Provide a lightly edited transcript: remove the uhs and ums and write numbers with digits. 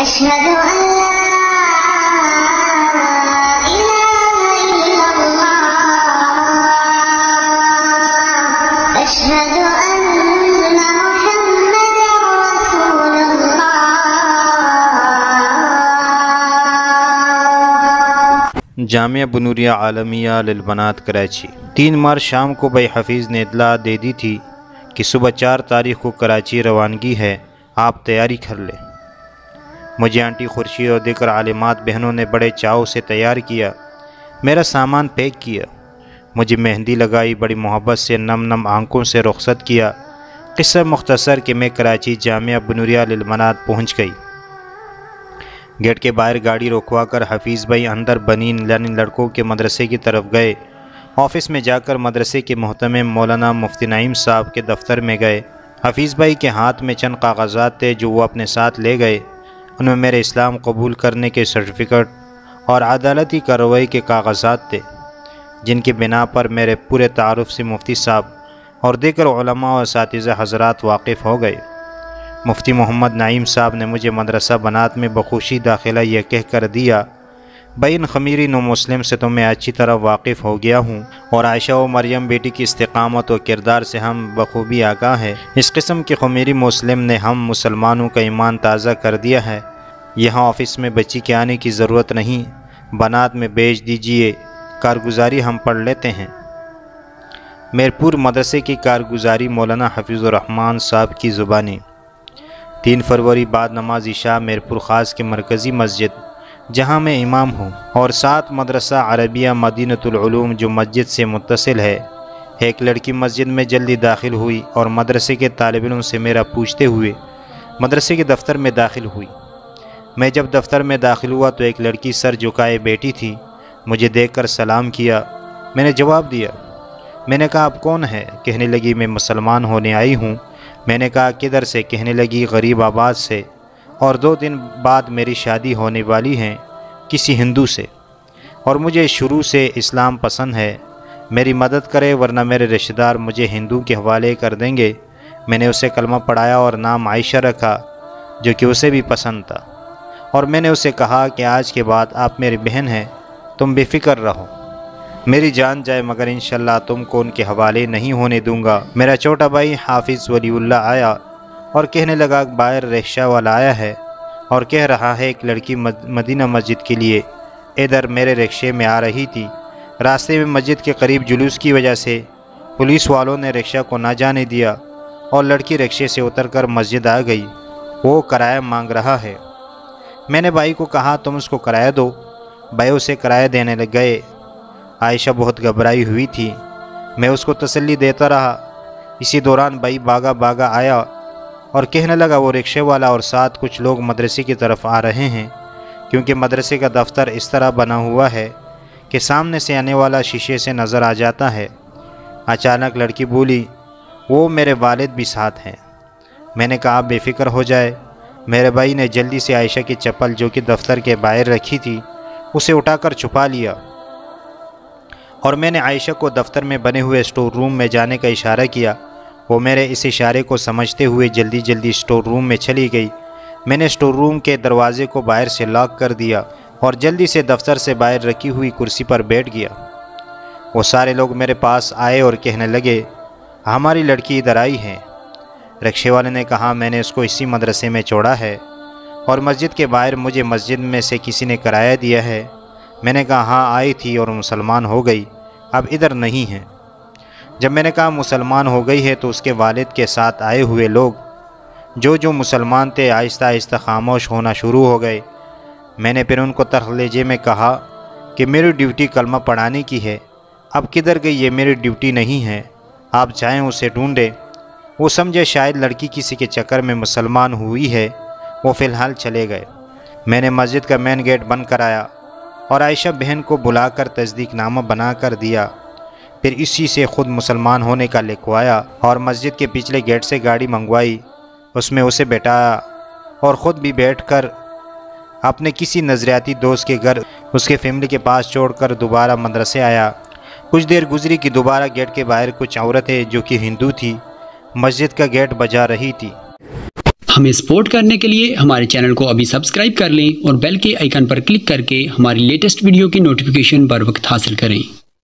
أشهد أن لا إله إلا الله أشهد أن محمدا رسول الله جامعہ بنوریہ عالمیہ للبنات کراچی 3 مارچ شام کو بھائی حفیظ نے اطلاع دے دی تھی کہ صبح 4 تاریخ کو کراچی روانگی ہے، آپ تیاری کر لیں۔ مجھے آنٹی خورشید اور دیگر عالمات بہنوں نے بڑے چاؤ سے تیار کیا، میرا سامان پیک کیا، مجھے مہندی لگائی، بڑی محبت سے نم نم آنکھوں سے رخصت کیا۔ قصہ مختصر کہ میں کراچی جامعہ بنوریہ للبنات پہنچ گئی۔ گیٹ کے باہر گاڑی روکوا کر حفیظ بھائی اندر بنین یعنی لڑکوں کے مدرسے کی طرف گئے۔ آفس میں جا کر مدرسے کے محتمم مولانا مفتی نعیم صاحب کے دفتر میں گئے۔ حفیظ بھائی کے ہاتھ میں چند کاغذات تھے جو وہ اپنے ساتھ لے گئے۔ ان میں میرے اسلام قبول کرنے کے سرٹیفکیٹ اور عدالتی کارروائی کے کاغذات تھے، جن کی بنا پر میرے پورے تعارف سے مفتی صاحب اور دیگر علماء و اساتذہ حضرات واقف ہو گئے۔ مفتی محمد نعیم صاحب نے مجھے مدرسہ بنات میں بخوشی داخلہ یہ کہہ کر دیا، بھائی ان خمیری نو مسلم سے تو میں اچھی طرح واقف ہو گیا ہوں اور عائشہ و مریم بیٹی کی استقامت و کردار سے ہم بخوبی آگاہ ہیں۔ اس قسم کی خمیری مسلم نے ہم مسلمانوں کا ایمان تازہ کر دیا ہے۔ یہاں آفس میں بچی کے آنے کی ضرورت نہیں، بنات میں بیچ دیجئے، کارگزاری ہم پڑھ لیتے ہیں۔ میرپور مدرسے کی کارگزاری مولانا حفیظ الرحمان صاحب کی زبانی۔ 3 فروری بعد نماز عشاء میرپور خاص کی مرکزی مسجد جہاں میں امام ہوں اور 7 مدرسہ عربیہ مدینۃ العلوم جو مسجد سے متصل ہے، ایک لڑکی مسجد میں جلدی داخل ہوئی اور مدرسے کے طالب علم سے میرا پوچھتے ہوئے مدرسے کے دفتر میں داخل ہوئی۔ میں جب دفتر میں داخل ہوا تو ایک لڑکی سر جھکائے بیٹھی تھی، مجھے دیکھ کر سلام کیا، میں نے جواب دیا۔ میں نے کہا آپ کون ہے؟ کہنے لگی میں مسلمان ہونے آئی ہوں۔ میں نے کہا کدھر سے؟ کہنے لگی غریب آباد سے، اور 2 دن بعد میری شادی ہونے والی ہے کسی ہندو سے، اور مجھے شروع سے اسلام پسند ہے، میری مدد کرے ورنہ میرے رشتہ دار مجھے ہندو کے حوالے کر دیں گے۔ میں نے اسے کلمہ پڑھایا اور نام عائشہ رکھا جو کہ اسے بھی پسند تھا، اور میں نے اسے کہا کہ آج کے بعد آپ میری بہن ہیں، تم بے فکر رہو، میری جان جائے مگر انشاءاللہ تم کو ان کے حوالے نہیں ہونے دوں گا۔ میرا چھوٹا بھائی حافظ ولی اللہ آیا اور کہنے لگا باہر رکشہ والا آیا ہے اور کہہ رہا ہے ایک لڑکی مدینہ مسجد کے لیے ادھر میرے رکشے میں آ رہی تھی۔ راستے میں مسجد کے قریب جلوس کی وجہ سے پولیس والوں نے رکشہ کو نہ جانے دیا اور لڑکی رکشے سے اتر کر مسجد آ گئی۔ وہ کرایہ مانگ رہا ہے۔ میں نے بھائی کو کہا تم اس کو کرایہ دو۔ بھائی اسے کرایہ دینے لگ گئے۔ عائشہ بہت گھبرائی ہوئی تھی، میں اس کو تسلی دیتا رہا۔ اسی دوران بھائی بھاگا آیا اور کہنے لگا وہ رکشے والا اور ساتھ کچھ لوگ مدرسے کی طرف آ رہے ہیں، کیونکہ مدرسے کا دفتر اس طرح بنا ہوا ہے کہ سامنے سے آنے والا شیشے سے نظر آ جاتا ہے۔ اچانک لڑکی بولی وہ میرے والد بھی ساتھ ہیں۔ میں نے کہا بے فکر ہو جائے۔ میرے بھائی نے جلدی سے عائشہ کی چپل جو کہ دفتر کے باہر رکھی تھی اسے اٹھا کر چھپا لیا، اور میں نے عائشہ کو دفتر میں بنے ہوئے اسٹور روم میں جانے کا اشارہ کیا۔ وہ میرے اس اشارے کو سمجھتے ہوئے جلدی اسٹور روم میں چلی گئی۔ میں نے اسٹور روم کے دروازے کو باہر سے لاک کر دیا اور جلدی سے دفتر سے باہر رکھی ہوئی کرسی پر بیٹھ گیا۔ وہ سارے لوگ میرے پاس آئے اور کہنے لگے ہماری لڑکی ادھر آئی ہے۔ رکشے والے نے کہا میں نے اس کو اسی مدرسے میں چھوڑا ہے اور مسجد کے باہر مجھے مسجد میں سے کسی نے کرایہ دیا ہے۔ میں نے کہا ہاں آئی تھی اور مسلمان ہو گئی، اب ادھر نہیں ہے۔ جب میں نے کہا مسلمان ہو گئی ہے تو اس کے والد کے ساتھ آئے ہوئے لوگ جو مسلمان تھے آہستہ خاموش ہونا شروع ہو گئے۔ میں نے پھر ان کو طرح لہجے میں کہا کہ میری ڈیوٹی کلمہ پڑھانے کی ہے، اب کدھر گئی یہ میری ڈیوٹی نہیں ہے، آپ جائیں اسے ڈھونڈیں۔ وہ سمجھے شاید لڑکی کسی کے چکر میں مسلمان ہوئی ہے، وہ فی الحال چلے گئے۔ میں نے مسجد کا مین گیٹ بند کرایا اور عائشہ بہن کو بلا کر تصدیق نامہ بنا کر دیا، پھر اسی سے خود مسلمان ہونے کا لکھوایا اور مسجد کے پچھلے گیٹ سے گاڑی منگوائی، اس میں اسے بیٹھایا اور خود بھی بیٹھ کر اپنے کسی نظریاتی دوست کے گھر اس کے فیملی کے پاس چھوڑ کر دوبارہ مدرسے آیا۔ کچھ دیر گزری کہ دوبارہ گیٹ کے باہر کچھ عورتیں جو کہ ہندو تھی مسجد کا گیٹ بجا رہی تھی۔ ہمیں سپورٹ کرنے کے لیے ہمارے چینل کو ابھی سبسکرائب کر لیں اور بیل کے آئیکن پر کلک کر کے ہماری لیٹسٹ ویڈیو کی نوٹیفیکیشن بر وقت حاصل کریں۔